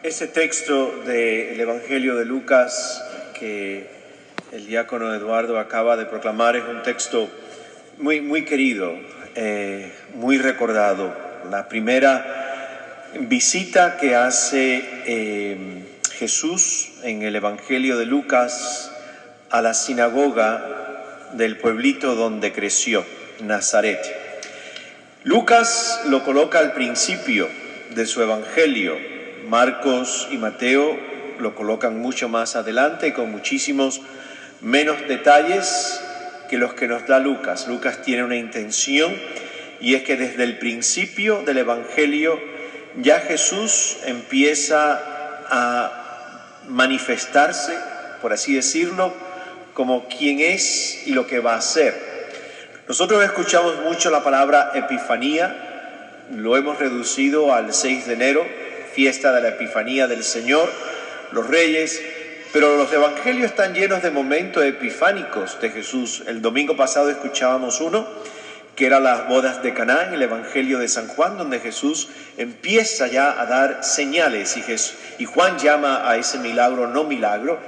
Ese texto del Evangelio de Lucas que el diácono Eduardo acaba de proclamar es un texto muy querido, muy recordado. La primera visita que hace Jesús en el Evangelio de Lucas a la sinagoga del pueblito donde creció, Nazaret. Lucas lo coloca al principio de su Evangelio. Marcos y Mateo lo colocan mucho más adelante con muchísimos menos detalles que los que nos da Lucas. Lucas tiene una intención y es que desde el principio del Evangelio ya Jesús empieza a manifestarse, por así decirlo, como quién es y lo que va a hacer. Nosotros escuchamos mucho la palabra Epifanía, lo hemos reducido al 6 de enero, fiesta de la Epifanía del Señor, los Reyes, pero los evangelios están llenos de momentos epifánicos de Jesús. El domingo pasado escuchábamos uno, que era las bodas de Caná, en el Evangelio de San Juan, donde Jesús empieza ya a dar señales, y Juan llama a ese milagro no milagro.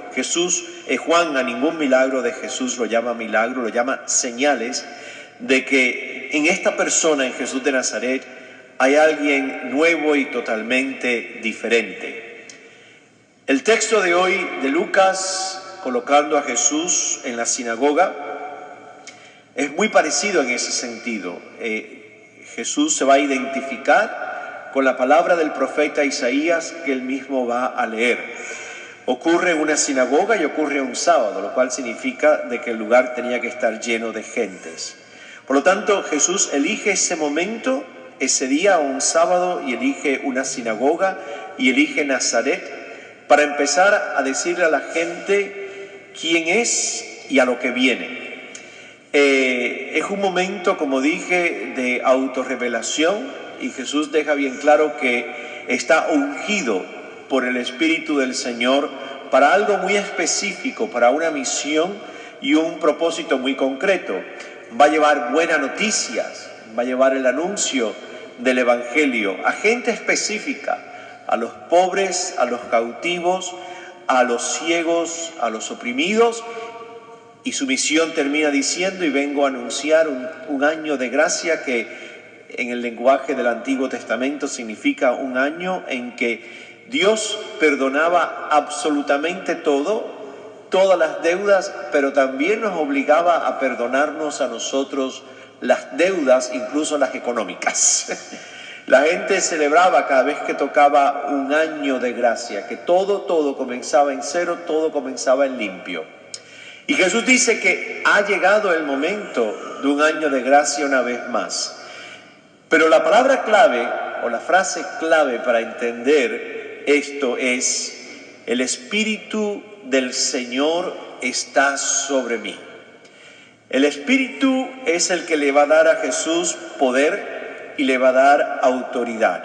Juan a ningún milagro de Jesús lo llama milagro, lo llama señales de que en esta persona, en Jesús de Nazaret, hay alguien nuevo y totalmente diferente. El texto de hoy de Lucas, colocando a Jesús en la sinagoga, es muy parecido en ese sentido. Jesús se va a identificar con la palabra del profeta Isaías que él mismo va a leer. Ocurre en una sinagoga y ocurre un sábado, lo cual significa de que el lugar tenía que estar lleno de gentes. Por lo tanto, Jesús elige ese momento, ese día, un sábado, y elige una sinagoga y elige Nazaret para empezar a decirle a la gente quién es y a lo que viene. Es un momento, como dije, de autorrevelación, y Jesús deja bien claro que está ungido por el Espíritu del Señor para algo muy específico, para una misión y un propósito muy concreto. Va a llevar buenas noticias, va a llevar el anuncio del Evangelio a gente específica, a los pobres, a los cautivos, a los ciegos, a los oprimidos, y su misión termina diciendo: y vengo a anunciar un año de gracia, que en el lenguaje del Antiguo Testamento significa un año en que Dios perdonaba absolutamente todas las deudas, pero también nos obligaba a perdonarnos a nosotros las deudas, incluso las económicas. La gente celebraba cada vez que tocaba un año de gracia, que todo comenzaba en cero, todo comenzaba en limpio. Y Jesús dice que ha llegado el momento de un año de gracia una vez más. Pero la palabra clave, o la frase clave para entender esto es: el Espíritu del Señor está sobre mí. El Espíritu es el que le va a dar a Jesús poder y le va a dar autoridad.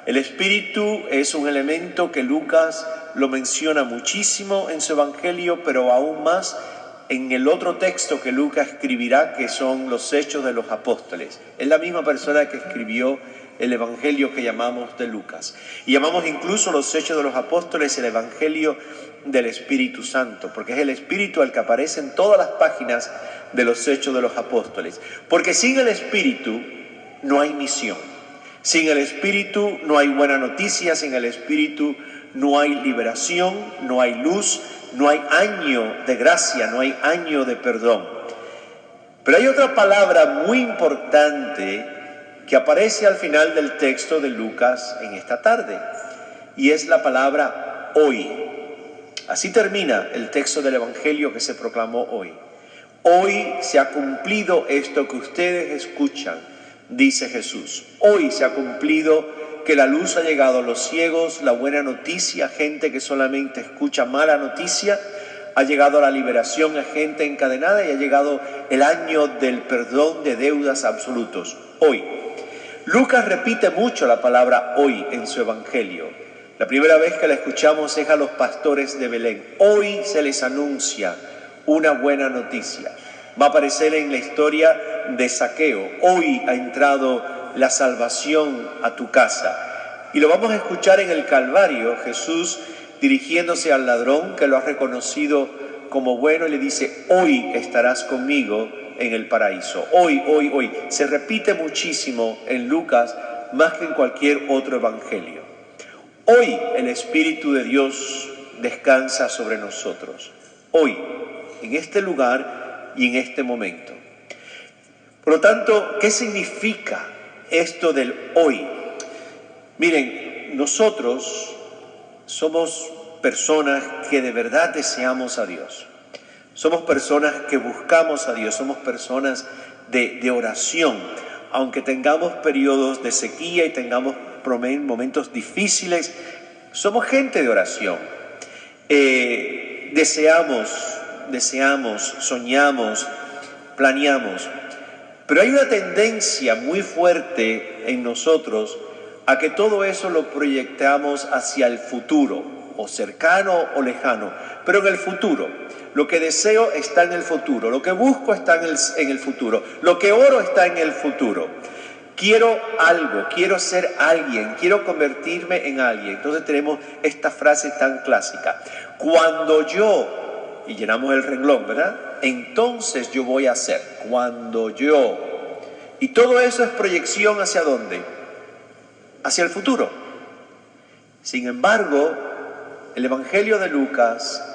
El Espíritu es un elemento que Lucas lo menciona muchísimo en su Evangelio, pero aún más en el otro texto que Lucas escribirá, que son los Hechos de los Apóstoles. Es la misma persona que escribió el Evangelio que llamamos de Lucas. Y llamamos incluso los Hechos de los Apóstoles el Evangelio del Espíritu Santo, porque es el Espíritu al que aparece en todas las páginas de los Hechos de los Apóstoles. Porque sin el Espíritu no hay misión. Sin el Espíritu no hay buena noticia, sin el Espíritu no hay liberación, no hay luz, no hay año de gracia, no hay año de perdón. Pero hay otra palabra muy importante que aparece al final del texto de Lucas en esta tarde, y es la palabra hoy. Así termina el texto del Evangelio que se proclamó hoy. Hoy se ha cumplido esto que ustedes escuchan, dice Jesús. Hoy se ha cumplido que la luz ha llegado a los ciegos, la buena noticia, gente que solamente escucha mala noticia, ha llegado la liberación a gente encadenada, y ha llegado el año del perdón de deudas absolutos. Hoy. Lucas repite mucho la palabra hoy en su Evangelio. La primera vez que la escuchamos es a los pastores de Belén. Hoy se les anuncia una buena noticia. Va a aparecer en la historia de Zaqueo. Hoy ha entrado la salvación a tu casa. Y lo vamos a escuchar en el Calvario, Jesús dirigiéndose al ladrón que lo ha reconocido como bueno y le dice: hoy estarás conmigo en el paraíso. Hoy, hoy, hoy. Se repite muchísimo en Lucas más que en cualquier otro evangelio. Hoy el Espíritu de Dios descansa sobre nosotros. Hoy, en este lugar y en este momento. Por lo tanto, ¿qué significa esto del hoy? Miren, nosotros somos personas que de verdad deseamos a Dios. Somos personas que buscamos a Dios, somos personas de oración. Aunque tengamos periodos de sequía y tengamos momentos difíciles, somos gente de oración. Deseamos, soñamos, planeamos. Pero hay una tendencia muy fuerte en nosotros a que todo eso lo proyectamos hacia el futuro, o cercano o lejano, pero en el futuro. Lo que deseo está en el futuro, lo que busco está en el futuro, lo que oro está en el futuro. Quiero algo, quiero ser alguien, quiero convertirme en alguien. Entonces tenemos esta frase tan clásica: cuando yo, y llenamos el renglón, ¿verdad? Entonces yo voy a hacer, cuando yo. Y todo eso es proyección ¿hacia dónde? Hacia el futuro. Sin embargo, el Evangelio de Lucas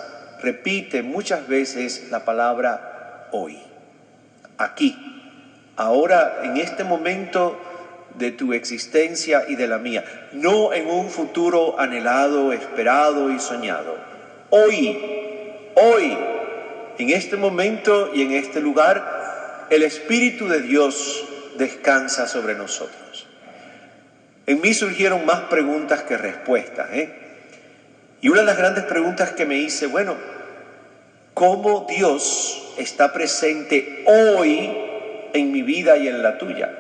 repite muchas veces la palabra hoy, aquí, ahora, en este momento de tu existencia y de la mía, no en un futuro anhelado, esperado y soñado. Hoy, en este momento y en este lugar, el Espíritu de Dios descansa sobre nosotros. En mí surgieron más preguntas que respuestas, Y una de las grandes preguntas que me hice, bueno, ¿cómo Dios está presente hoy en mi vida y en la tuya?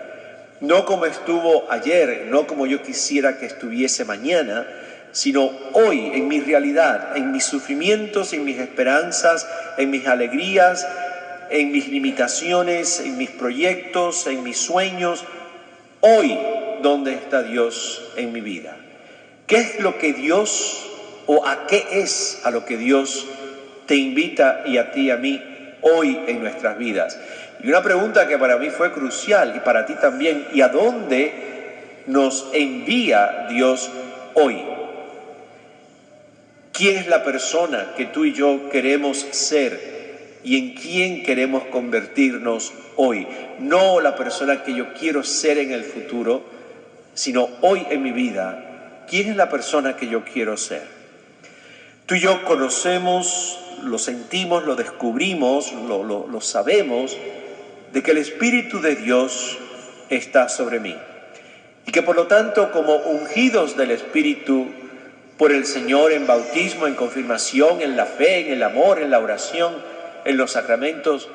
No como estuvo ayer, no como yo quisiera que estuviese mañana, sino hoy, en mi realidad, en mis sufrimientos, en mis esperanzas, en mis alegrías, en mis limitaciones, en mis proyectos, en mis sueños. Hoy, ¿dónde está Dios en mi vida? ¿Qué es lo que Dios, o a qué es a lo que Dios te invita, y a ti y a mí, hoy en nuestras vidas? Y una pregunta que para mí fue crucial, y para ti también: ¿y a dónde nos envía Dios hoy? ¿Quién es la persona que tú y yo queremos ser y en quién queremos convertirnos hoy? No la persona que yo quiero ser en el futuro, sino hoy en mi vida. ¿Quién es la persona que yo quiero ser? Tú y yo conocemos, lo sentimos, lo descubrimos, lo sabemos, de que el Espíritu de Dios está sobre mí. Y que por lo tanto, como ungidos del Espíritu por el Señor en bautismo, en confirmación, en la fe, en el amor, en la oración, en los sacramentos,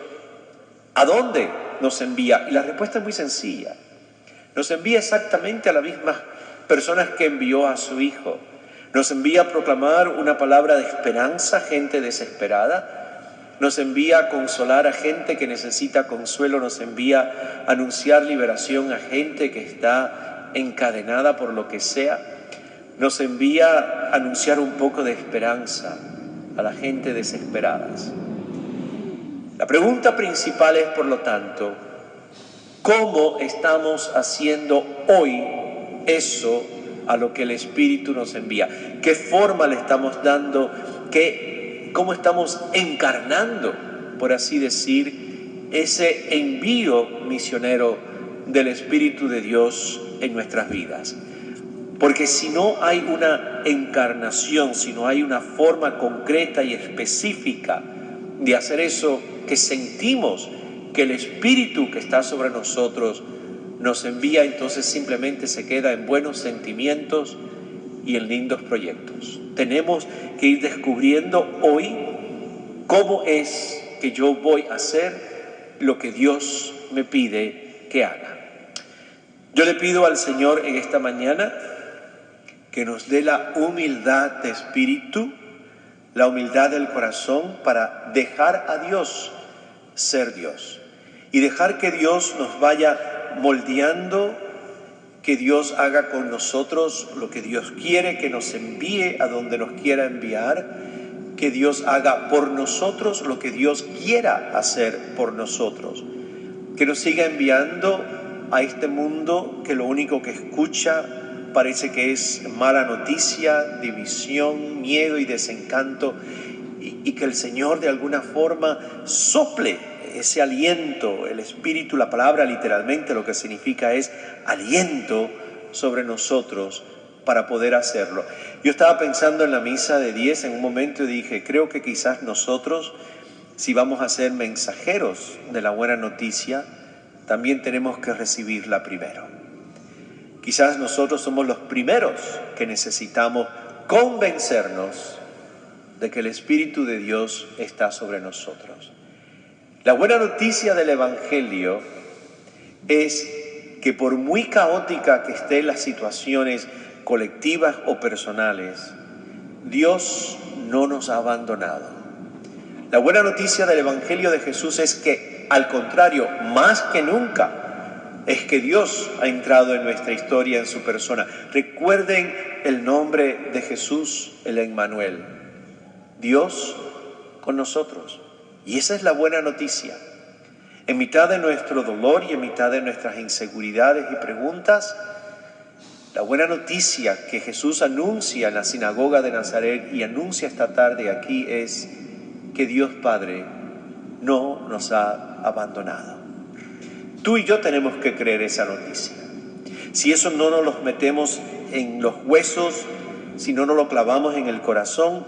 ¿a dónde nos envía? Y la respuesta es muy sencilla. Nos envía exactamente a las mismas personas que envió a su Hijo. Nos envía a proclamar una palabra de esperanza a gente desesperada. Nos envía a consolar a gente que necesita consuelo. Nos envía a anunciar liberación a gente que está encadenada por lo que sea. Nos envía a anunciar un poco de esperanza a la gente desesperada. La pregunta principal es, por lo tanto, ¿cómo estamos haciendo hoy eso a lo que el Espíritu nos envía? ¿Qué forma le estamos dando? ¿Cómo estamos encarnando, por así decir, ese envío misionero del Espíritu de Dios en nuestras vidas? Porque si no hay una encarnación, si no hay una forma concreta y específica de hacer eso que sentimos que el Espíritu que está sobre nosotros nos envía, entonces simplemente se queda en buenos sentimientos y en lindos proyectos. Tenemos que ir descubriendo hoy cómo es que yo voy a hacer lo que Dios me pide que haga. Yo le pido al Señor en esta mañana que nos dé la humildad de espíritu, la humildad del corazón, para dejar a Dios ser Dios y dejar que Dios nos vaya moldeando que Dios haga con nosotros lo que Dios quiere, que nos envíe a donde nos quiera enviar, que Dios haga por nosotros lo que Dios quiera hacer por nosotros, que nos siga enviando a este mundo que lo único que escucha parece que es mala noticia, división, miedo y desencanto, y que el Señor de alguna forma sople ese aliento, el Espíritu, la palabra literalmente lo que significa es aliento sobre nosotros para poder hacerlo. Yo estaba pensando en la misa de 10 en un momento y dije, creo que quizás nosotros, si vamos a ser mensajeros de la buena noticia, también tenemos que recibirla primero. Quizás nosotros somos los primeros que necesitamos convencernos de que el Espíritu de Dios está sobre nosotros. La buena noticia del Evangelio es que por muy caótica que estén las situaciones colectivas o personales, Dios no nos ha abandonado. La buena noticia del Evangelio de Jesús es que, al contrario, más que nunca, es que Dios ha entrado en nuestra historia en su persona. Recuerden el nombre de Jesús, el Emmanuel, Dios con nosotros. Y esa es la buena noticia. En mitad de nuestro dolor y en mitad de nuestras inseguridades y preguntas, la buena noticia que Jesús anuncia en la sinagoga de Nazaret y anuncia esta tarde aquí es que Dios Padre no nos ha abandonado. Tú y yo tenemos que creer esa noticia. Si eso no nos lo metemos en los huesos, si no nos lo clavamos en el corazón,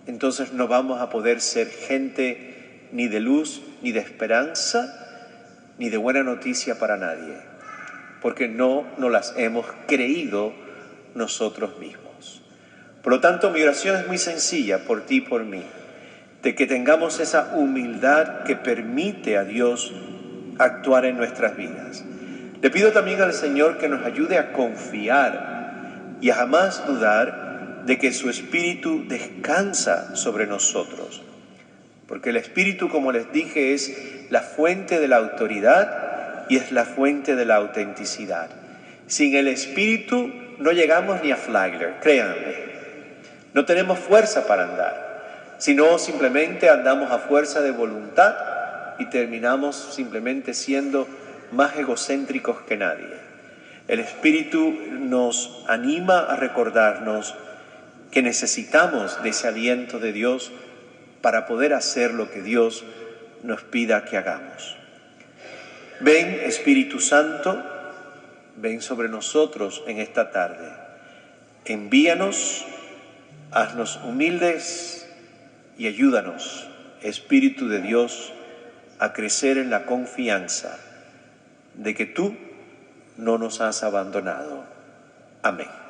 entonces no vamos a poder ser gente ni de luz, ni de esperanza, ni de buena noticia para nadie, porque no nos las hemos creído nosotros mismos. Por lo tanto, mi oración es muy sencilla por ti y por mí, de que tengamos esa humildad que permite a Dios actuar en nuestras vidas. Le pido también al Señor que nos ayude a confiar y a jamás dudar de que su Espíritu descansa sobre nosotros. Porque el Espíritu, como les dije, es la fuente de la autoridad y es la fuente de la autenticidad. Sin el Espíritu no llegamos ni a Flagler, créanme. No tenemos fuerza para andar, sino simplemente andamos a fuerza de voluntad y terminamos simplemente siendo más egocéntricos que nadie. El Espíritu nos anima a recordarnos que necesitamos de ese aliento de Dios para poder hacer lo que Dios nos pida que hagamos. Ven, Espíritu Santo, ven sobre nosotros en esta tarde. Envíanos, haznos humildes y ayúdanos, Espíritu de Dios, a crecer en la confianza de que tú no nos has abandonado. Amén.